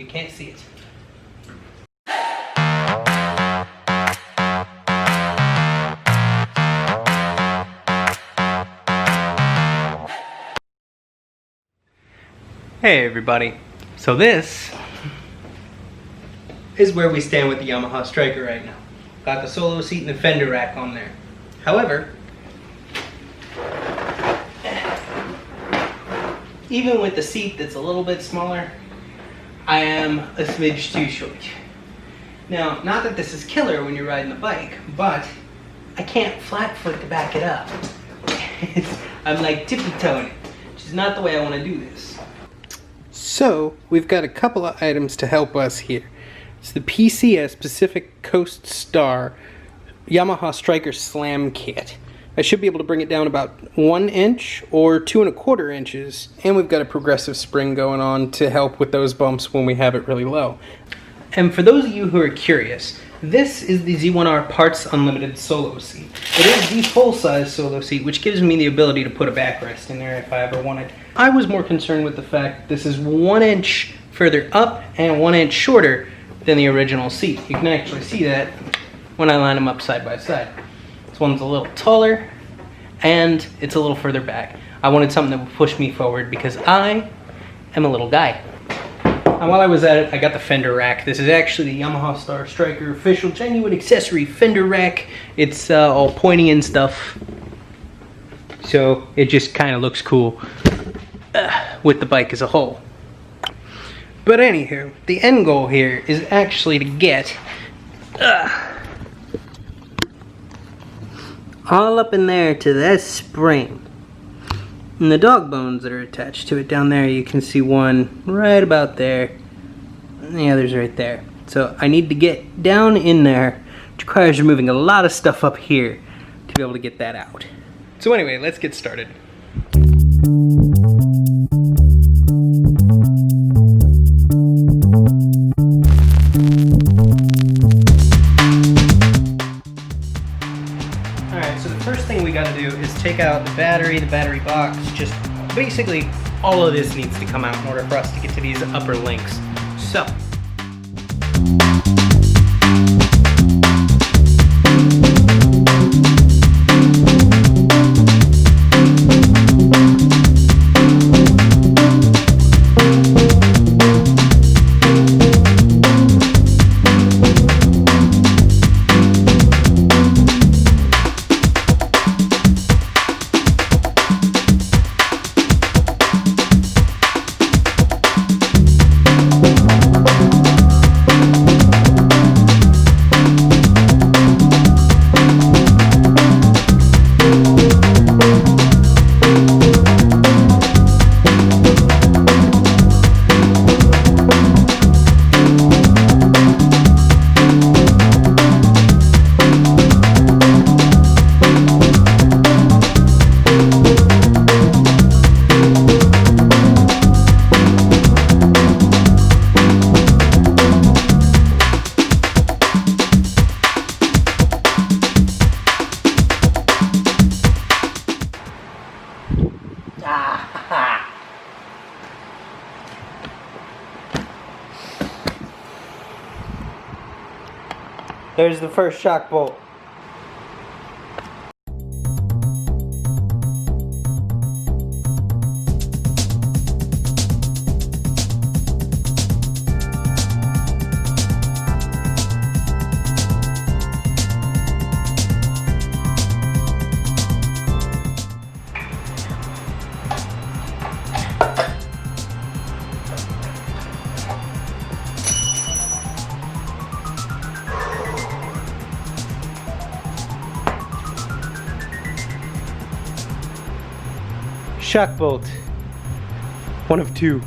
you can't see it. Hey everybody, so this is where we stand with the Yamaha Striker right now. Got the solo seat and the fender rack on there. However, even with the seat that's a little bit smaller, I am a smidge too short. Now, not that this is killer when you're riding the bike, but I can't flat foot to back it up. I'm like tippy-toeing it, which is not the way I want to do this. So, we've got a couple of items to help us here. It's the PCS Pacific Coast Star Yamaha Striker Slam Kit. I should be able to bring it down about 1 inch or 2 1/4 inches, and we've got a progressive spring going on to help with those bumps when we have it really low. And for those of you who are curious, this is the Z1R Parts Unlimited Solo Seat. It is the full-size solo seat, which gives me the ability to put a backrest in there if I ever wanted. I was more concerned with the fact this is 1 inch further up and 1 inch shorter than the original seat. You can actually see that when I line them up side by side. This one's a little taller and it's a little further back. I wanted something that would push me forward because I am a little guy. And while I was at it, I got the fender rack. This is actually the Yamaha Star Striker official genuine accessory fender rack. It's all pointy and stuff, so it just kind of looks cool with the bike as a whole. But anywho, the end goal here is actually to get all up in there to that spring. And the dog bones that are attached to it down there, you can see one right about there, and the other's right there. So I need to get down in there, which requires removing a lot of stuff up here to be able to get that out. So anyway, let's get started. Take out the battery box, just basically all of this needs to come out in order for us to get to these upper links. So there's the first shock bolt. Shock bolt. One of two.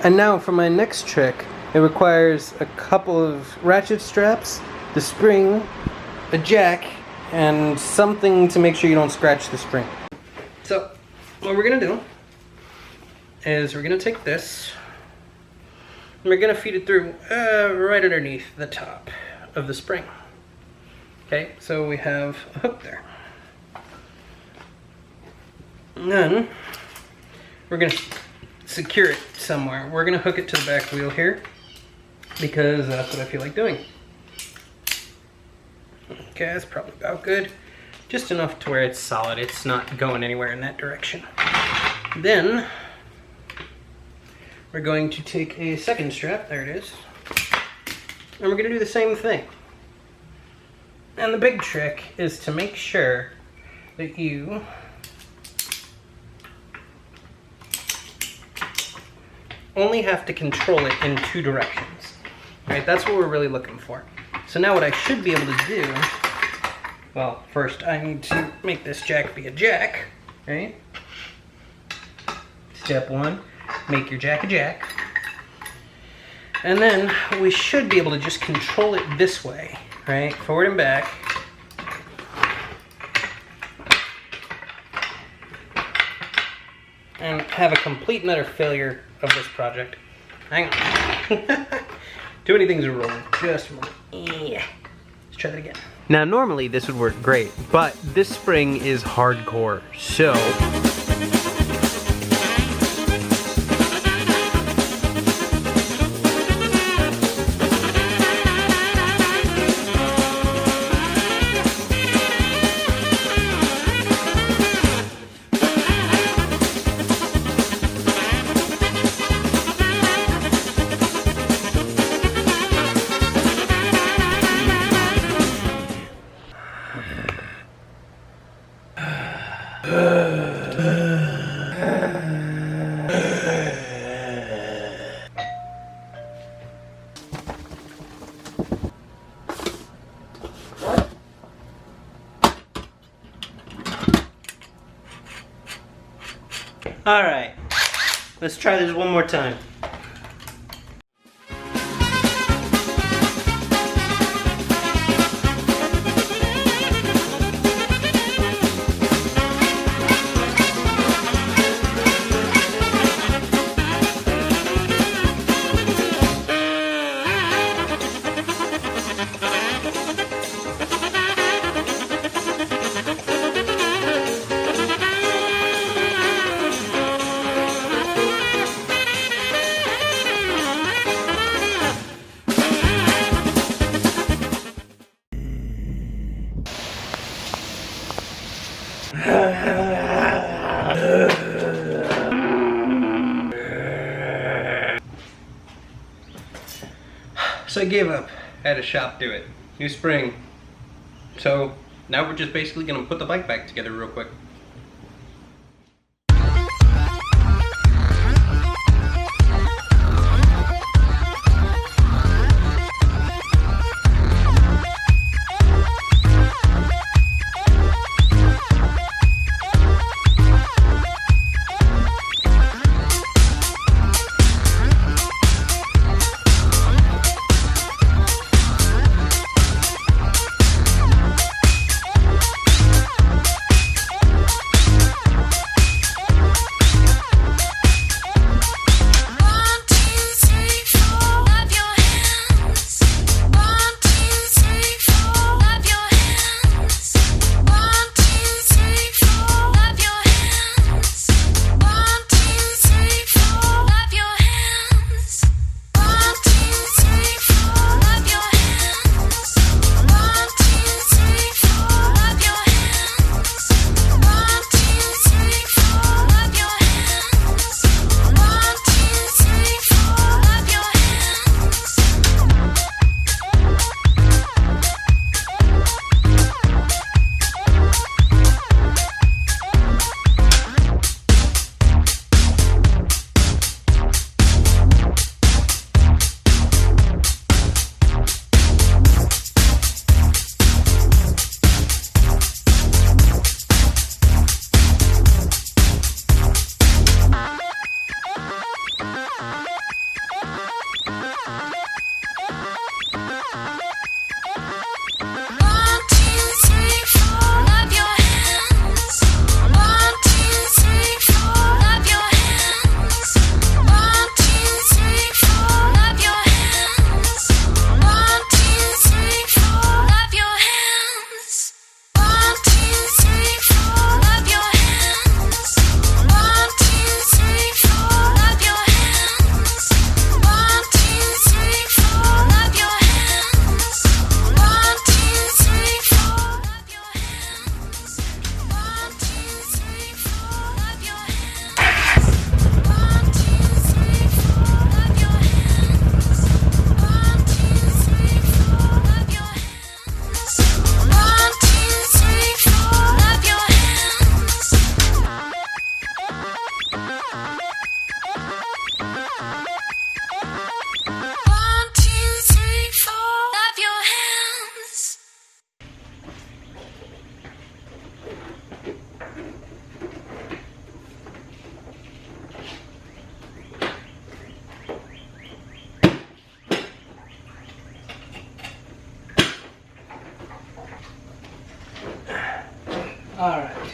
And now for my next trick, it requires a couple of ratchet straps, the spring, a jack, and something to make sure you don't scratch the spring. So, what we're gonna do is we're gonna take this, and we're gonna feed it through right underneath the top of the spring. Okay, so we have a hook there. And then we're gonna secure it somewhere. We're gonna hook it to the back wheel here because that's what I feel like doing. Okay, that's probably about good. Just enough to where it's solid. It's not going anywhere in that direction. Then we're going to take a second strap, there it is, and we're gonna do the same thing. And the big trick is to make sure that you only have to control it in two directions. Right, that's what we're really looking for. So now what I should be able to do, well, first I need to make this jack be a jack, right? Step one, make your jack a jack. And then we should be able to just control it this way, right? Forward and back. And have a complete and utter failure of this project. Hang on. Too many things are rolling. Just a moment. Yeah. Let's try that again. Now normally this would work great, but this spring is hardcore, so all right, let's try this one more time. So I gave up. I had a shop do it. New spring. So now we're just basically gonna put the bike back together real quick.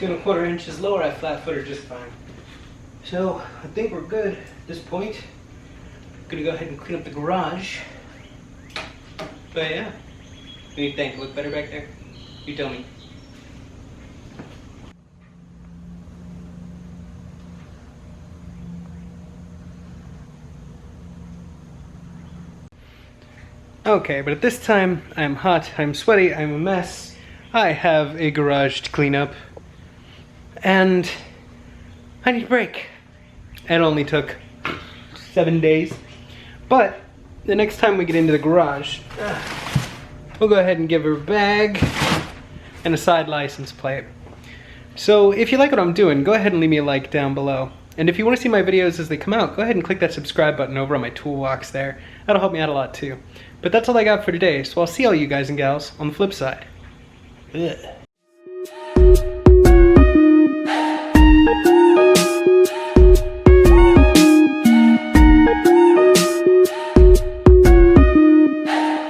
2¼ inches lower, I flat footed just fine. So I think we're good at this point. I'm gonna go ahead and clean up the garage. But yeah, what do you think? Look better back there? You tell me. Okay, but at this time, I'm hot, I'm sweaty, I'm a mess. I have a garage to clean up. And I need a break. It only took 7 days. But the next time we get into the garage, we'll go ahead and give her a bag and a side license plate. So if you like what I'm doing, go ahead and leave me a like down below. And if you want to see my videos as they come out, go ahead and click that subscribe button over on my toolbox there. That'll help me out a lot too. But that's all I got for today, so I'll see all you guys and gals on the flip side. Ugh.